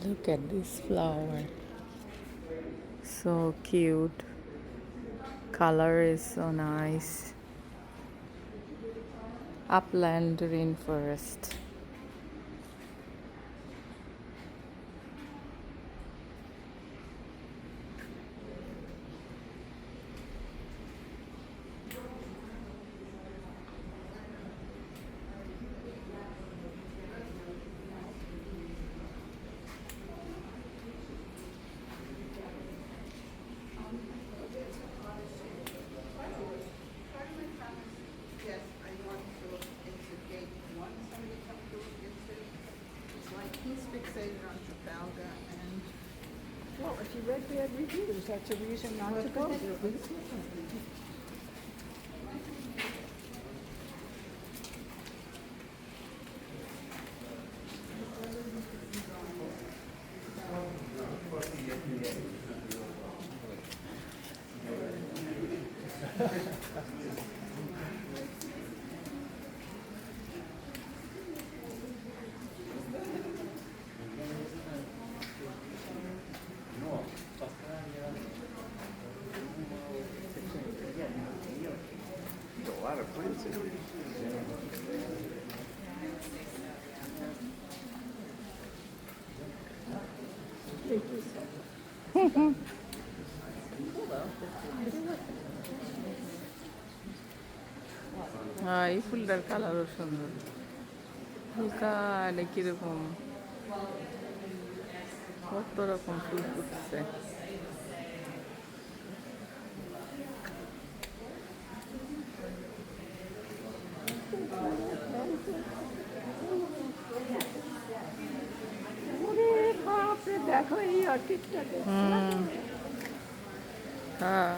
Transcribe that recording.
Look at this flower. So cute. Color is so nice. Upland rainforest. Yes, I want to educate one, somebody come to into, it's like he's fixated on Trafalgar and. Well, if you read bad reviews, that's a reason not to go there. A lot of plants in here. এই ফুলটার কালারও সুন্দর, হালকা কিরকম কত রকম ফুল ফুটছে। ওরে বাপরে, দেখো এই অর্কিডটাকে। হ্যাঁ